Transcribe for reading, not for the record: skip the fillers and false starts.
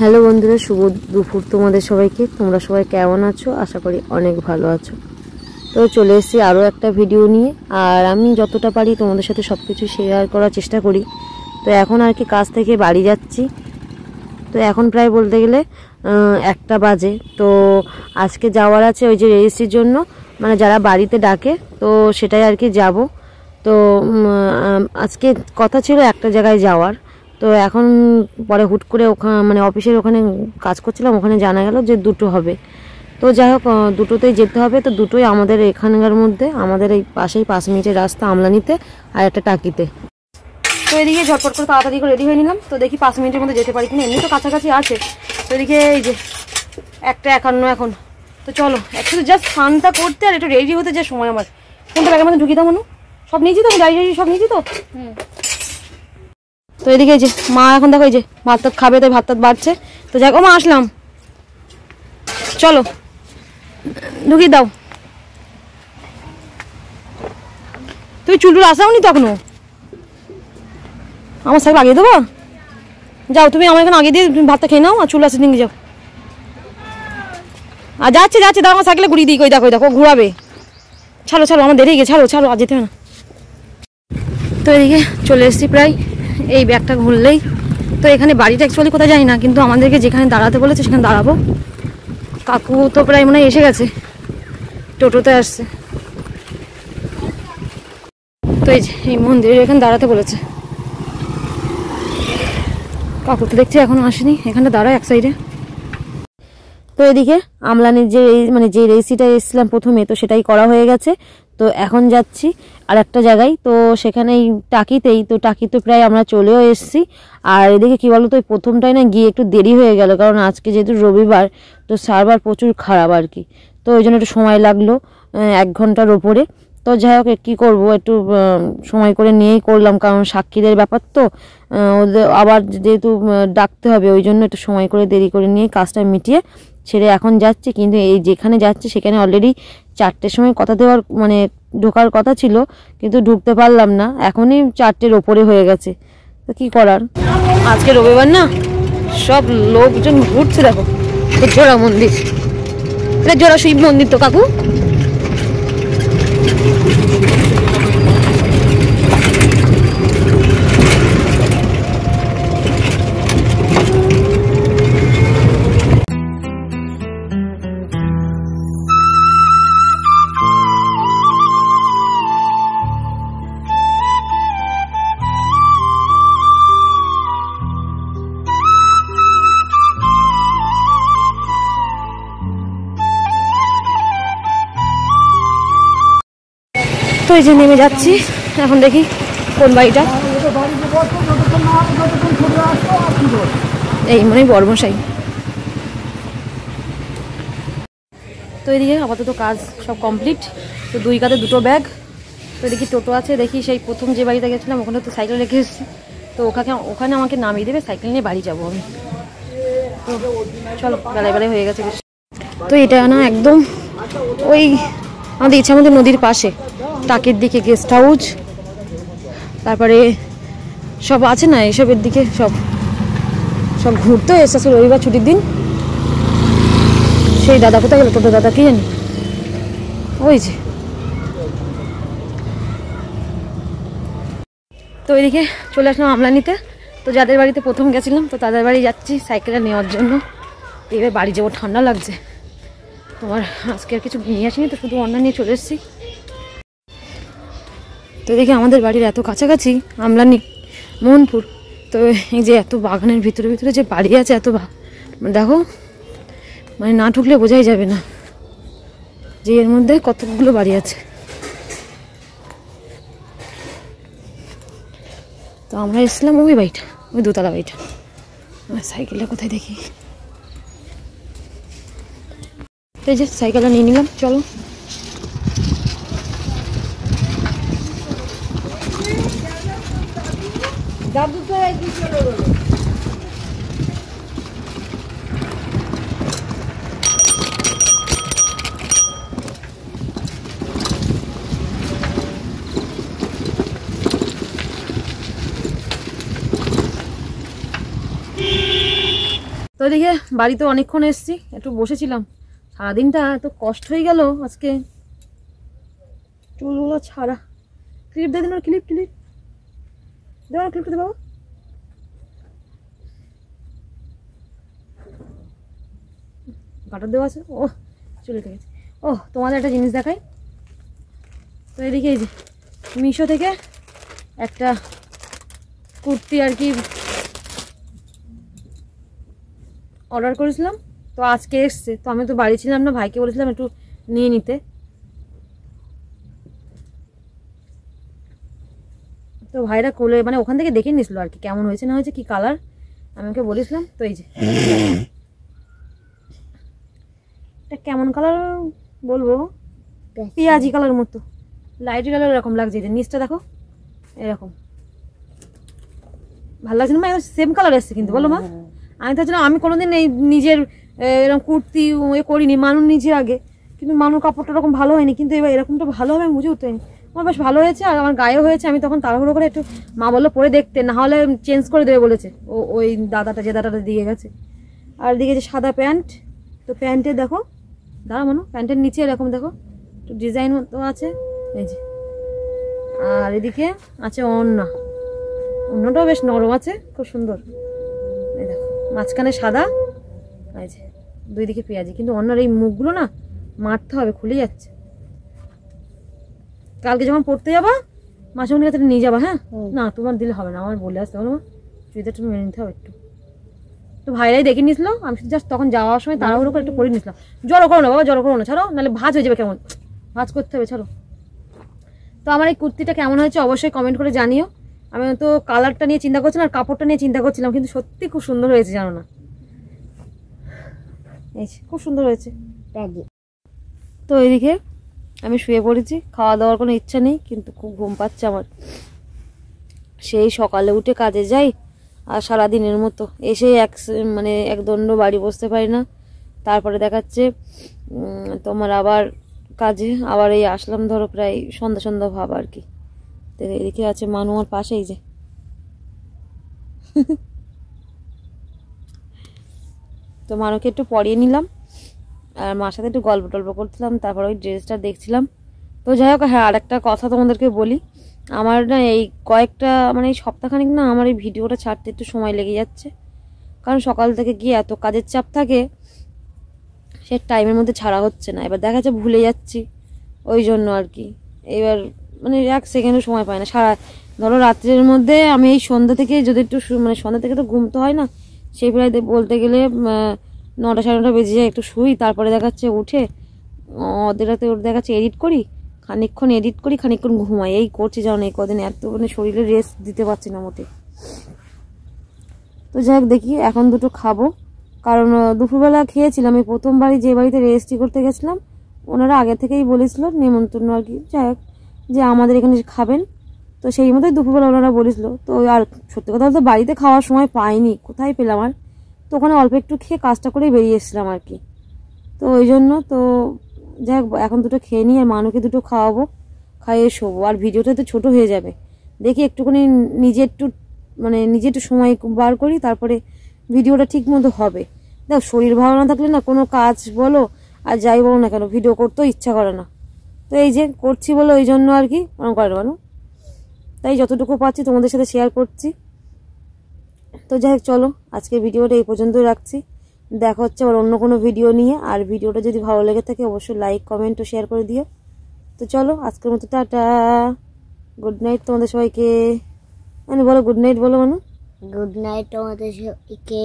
Hello বন্ধুরা, শুভ দুপুর তোমাদের সবাইকে। তোমরা সবাই কেমন আছো? আশা করি অনেক ভালো আছো। তো চলে এসেছি আরও একটা ভিডিও নিয়ে, আর আমি যতটা পারি তোমাদের সাথে সব কিছু শেয়ার করার চেষ্টা করি। তো এখন আর কি কাজ থেকে বাড়ি যাচ্ছি। তো এখন প্রায় বলতে গেলে 1টা বাজে। তো আজকে যাওয়ার আছে ওই যে রেজিস্ট্রির জন্য, মানে যারা বাড়িতে ডাকে, তো সেটাই আর কি যাব। তো আজকে কথা ছিল একটা জায়গায় যাওয়ার। তো এখন পরে হুট করে ওখানে মানে অফিসের ওখানে কাজ করছিলাম, ওখানে জানা গেল যে 2টো হবে। তো যাই হোক, 2টোতেই যেতে হবে। তো 2টোই আমাদের এখানকার মধ্যে, আমাদের এই পাশেই 5 মিনিটের রাস্তা, আমলানিতে আর একটা টাকিতে। তো এদিকে ঝটপট করে তাড়াতাড়ি করে রেডি হয়ে নিলাম। তো দেখি 5 মিনিটের মধ্যে যেতে পারি কিনা, এমনি তো কাছাকাছি আছে। তো এদিকে এই যে 1:51 এখন। তো চলো একটু জাস্ট স্নানটা করতে আর একটু রেডি হতে যে সময় আমার। কোনটা ব্যাগের মধ্যে ঢুকিয়ে দাও মনু? সব নিয়েছি তো, গাড়ি সব নিয়েছি তো। তো এদিকে এই যে মা এখন দেখো এই যে ভাত টাত খাবে, তাই ভাত টাত বাড়ছে। তো যাক, ও মা আসলাম, চলো ঢুকিয়ে দাও। তুই চুলটুল আসাওনি তো এখনো? আমার সাইকেল আগিয়ে দেবো? যাও তুমি আমার এখানে আগে দিয়ে তুমি ভাতটা খেয়ে নাও, আর চুল আসে নিয়ে যাও। আর যাচ্ছে যাচ্ছে, দাও আমার সাইকেলে ঘুরিয়ে দিই। কই দেখো দেখো ঘুরাবে। ছাড়ো ছাড়ো, আমার দেরি গিয়ে, ছাড়ো ছাড়ো, আর যেতে হবে না। তো এদিকে চলে এসেছি প্রায়, এই ব্যাগটা ঘুরলেই। তো এখানে বাড়িটা অ্যাকচুয়ালি কোথায় যাই না, কিন্তু আমাদেরকে যেখানে দাঁড়াতে বলেছে সেখানে দাঁড়াবো। কাকু তো প্রায় মনে হয় এসে গেছে, টোটোতে আসছে। তো এই যে এই মন্দিরের এখানে দাঁড়াতে বলেছে। কাকু তো দেখছি এখনো আসেনি, এখানটা দাঁড়ায় এক সাইডে। তো এদিকে আমলানির যে মানে যে রেসিটা এসেছিলাম প্রথমে, তো সেটাই করা হয়ে গেছে। তো এখন যাচ্ছি আর একটা জায়গায়, তো সেখানেই টাকিতেই। তো টাকিতে প্রায় আমরা চলেও এসেছি। আর এদিকে কি বলতো, ওই প্রথমটাই না গিয়ে একটু দেরি হয়ে গেল, কারণ আজকে যেহেতু রবিবার, তো সার্ভার প্রচুর খারাপ আর কি। তো ওই জন্য একটু সময় লাগলো, 1 ঘন্টার ওপরে। তো যাই হোক, কী করবো, একটু সময় করে নিয়েই করলাম, কারণ সাক্ষীদের ব্যাপার তো, ওদের আবার যেহেতু ডাকতে হবে, ওই জন্য একটু সময় করে দেরি করে নিয়ে কাজটা মিটিয়ে ছেড়ে এখন যাচ্ছি। কিন্তু এই যেখানে যাচ্ছি সেখানে অলরেডি 4টের সময় কথা দেওয়ার মানে ঢোকার কথা ছিল, কিন্তু ঢুকতে পারলাম না, এখনই 4টের ওপরে হয়ে গেছে। তো কী করার, আজকে রবিবার না, সব লোকজন ঘুরছে। দেখো জোড়া মন্দির, এটা জোড়া শিব মন্দির তো কাকু। তো এই যে নেমে যাচ্ছি, এখন দেখি কোন বাড়িটা। এই মানে বর্মশাই। তো এদিকে আপাতত কাজ সব কমপ্লিট। তো 2 কাঁধে 2টো ব্যাগ। তো দেখি টোটো আছে, দেখি সেই প্রথম যে বাড়িতে গেছিলাম ওখানে তো সাইকেল রেখে এসেছি। তো ওখানে আমাকে নামিয়ে দেবে, সাইকেল নিয়ে বাড়ি যাবো আমি। তো চলো, বেলায় হয়ে গেছে। তো এটা না একদম ওই আমাদের ইচ্ছামতি নদীর পাশে, টাকির দিকে গেস্ট হাউস, তারপরে সব আছে না, এসবের দিকে সব ঘুরতে এসেছে রবিবার ছুটির দিন। সেই দাদা কোথায় গেল, টোটো দাদা কি জানি, ওই যে। তো ওইদিকে চলে আসলাম আমলানিতে। তো যাদের বাড়িতে প্রথম গেছিলাম, তো তাদের বাড়ি যাচ্ছি সাইকেলটা নেওয়ার জন্য। এবার বাড়ি যাবো, ঠান্ডা লাগছে। তোমার আজকে আর কিছু নিয়ে আসিনি, তো শুধু অন্য নিয়ে চলে এসেছি। তো দেখি আমাদের বাড়ির এত কাছাকাছি আমলানি মোহনপুর। তো এই যে এত বাগানের ভিতরে ভিতরে যে বাড়ি আছে, এত দেখো, মানে না ঢুকলে বোঝাই যাবে না যে এর মধ্যে কতগুলো বাড়ি আছে। তো আমরা এসেছিলাম ওই বাড়িটা, ওই 2তলা বাড়িটা। সাইকেলটা কোথায় দেখি, এই যে সাইকেলটা নিয়ে নিলাম, চলো। তো এদিকে বাড়িতে অনেকক্ষণ এসছি, একটু বসেছিলাম, সারাদিনটা এত কষ্ট হয়ে গেল আজকে। চুলগুলো ছাড়া, ক্লিপ দিয়ে দিন, ক্লিপ ক্লিপ দেবো, ক্লিপটা দেবো। কাটার দেওয়া আছে, ও চুলে ঠিক আছে। ও তোমাদের একটা জিনিস দেখাই। তো এদিকে এই যে মিশো থেকে একটা কুর্তি আর কি অর্ডার করেছিলাম, তো আজকে এসছে। তো আমি তো বাড়ি ছিলাম না, ভাইকে বলেছিলাম একটু নিয়ে নিতে। তো ভাইরা কোলে মানে ওখান থেকে দেখে নিয়েছিল আর কি কেমন হয়েছে না হয়েছে, কি কালার আমি ওকে বলেছিলাম। তো এই যে এটা কেমন কালার বলবো, পেঁয়াজি কালার মতো, লাইট কালার এরকম লাগছে। যে নিচটা দেখো এরকম ভালো লাগছে না মা? সেম কালার এসছে কিন্তু, বলো মা। আমি তো আমি কোনোদিন এই নিজের এরকম কুর্তি এ করিনি, মানুষ নিজে আগে, কিন্তু মানুষ কাপড়টা এরকম ভালো হয়নি, কিন্তু এবার এরকমটা ভালো হবে আমি বুঝে উঠতে হয়নি। আমার বেশ ভালো হয়েছে, আর আমার গায়েও হয়েছে। আমি তখন তাড়াহুড়ো করে একটু, মা বললো পরে দেখতে, না হলে চেঞ্জ করে দেবে বলেছে ওই দাদাটা, যে দাদাটা দিয়ে গেছে। আর দিকে যে সাদা প্যান্ট, তো প্যান্টে দেখো, দাঁড়া মানো, প্যান্টের নিচে এরকম দেখো একটু ডিজাইন মতো আছে এই যে। আর এদিকে আছে ওড়না, ওড়নাটাও বেশ নরম আছে, খুব সুন্দর। এই দেখো মাঝখানে সাদা, এই যে দুই দিকে পেঁয়াজি, কিন্তু ওড়নার এই মুখগুলো না মারতে হবে, খুলে যাচ্ছে। কালকে যখন পড়তে যাবা মাসুমনির কাছে নিয়ে যাবা। হ্যাঁ না তোমার দিলে হবে না, আমার বলে আসতে হলো, চুড়িদারটা মেনে নিতে হবে একটু। তো ভাইরাই দেখে নিয়েছিল, আমি শুধু জাস্ট তখন যাওয়ার সময় তাড়াহুড়ো করে একটু পরে নিয়েছিলাম। জড়ো করো না বাবা, জড়ো করো না, ছাড়ো, নাহলে ভাঁজ হয়ে যাবে, কেমন ভাঁজ করতে হবে, ছাড়ো। তো আমার এই কুর্তিটা কেমন হয়েছে অবশ্যই কমেন্ট করে জানিও। আমি তো কালারটা নিয়ে চিন্তা করছিলাম আর কাপড়টা নিয়ে চিন্তা করছিলাম, কিন্তু সত্যি খুব সুন্দর হয়েছে, জানো না, এই খুব সুন্দর হয়েছে। তো এইদিকে আমি শুয়ে পড়েছি, খাওয়া দাওয়ার কোনো ইচ্ছা নেই, কিন্তু খুব ঘুম পাচ্ছে আমার। সেই সকালে উঠে কাজে যাই, আর সারাদিনের মতো এসে মানে একদণ্ড বাড়ি বসতে পারি না। তারপরে দেখাচ্ছে তোমার আবার কাজে, আবার এই আসলাম ধরো প্রায় সন্ধ্যা সন্ধ্যা ভাব আর কি। এদিকে আছে মানু আমার পাশেই, যে তো মানুকে একটু পরিয়ে নিলাম, আর মার সাথে একটু গল্প টল্প করছিলাম, তারপর ওই ড্রেসটা দেখছিলাম। তো যাই হোক, হ্যাঁ আরেকটা কথা তোমাদেরকে বলি, আমার না এই কয়েকটা মানে এই সপ্তাহখানিক না আমার এই ভিডিওটা ছাড়তে একটু সময় লেগে যাচ্ছে, কারণ সকাল থেকে গিয়ে এত কাজের চাপ থাকে, সে টাইমের মধ্যে ছাড়া হচ্ছে না। এবার দেখা যাচ্ছে ভুলে যাচ্ছি, ওই জন্য আর কি। এবার মানে এক সেকেন্ডও সময় পায় না। সারা ধরো রাত্রের মধ্যে আমি এই সন্ধ্যা থেকে যদি একটু মানে সন্ধ্যা থেকে তো ঘুম তো হয় না, সেই প্রায় বলতে গেলে 9টা 9:30 বেজে যায়, একটু শুই, তারপরে দেখাচ্ছে উঠে অর্ধেক রাতে দেখাচ্ছে এডিট করি, খানিকক্ষণ এডিট করি, খানিকক্ষণ ঘুমাই, এই করছি জানো। এই কদিন এত মানে শরীরে রেস্ট দিতে পারছি না মোটে। তো যাই হোক দেখি এখন দুটো খাবো, কারণ দুপুরবেলা খেয়েছিলাম এই প্রথমবারই যে বাড়িতে রেজিস্ট্রি করতে গেছিলাম, ওনারা আগে থেকেই বলেছিল নেমন্তন্ন আর কি, যাই হোক যে আমাদের এখানে খাবেন, তো সেই মতোই দুপুরবেলা ওনারা বলেছিল। তো আর সত্যি কথা বলতে বাড়িতে খাওয়ার সময় পাইনি, কোথায় পেলাম আর, তো ওখানে অল্প একটু খেয়ে কাজটা করেই বেরিয়ে এসেছিলাম আর কি। তো ওই জন্য তো যাই হোক এখন দুটো খেয়ে নিই, আর মানুকে দুটো খাওয়াবো, খাইয়ে শোবো। আর ভিডিওটা তো ছোটো হয়ে যাবে, দেখি একটুখানি নিজে একটু সময় বার করি, তারপরে ভিডিওটা ঠিক মতো হবে। দেখ শরীর ভালো না থাকলে না কোনো কাজ বলো আর যাই বলো না কেন, ভিডিও করতেও ইচ্ছা করে না। তো এই যে করছি বলো ওই জন্য আর কি মনে করে বলো, তাই যতটুকু পাচ্ছি তোমাদের সাথে শেয়ার করছি। তো যাই হোক চলো আজকে ভিডিওটা এই পর্যন্তই রাখছি, দেখা হচ্ছে আবার অন্য কোনো ভিডিও নিয়ে। আর ভিডিওটা যদি ভালো লেগে থাকে অবশ্যই লাইক কমেন্ট ও শেয়ার করে দিও। তো চলো আজকের মতো টাটা, গুড নাইট তোমাদের সবাইকে। মানে বলো গুড নাইট, বলো মানু, গুড নাইট তোমাদের সবাইকে।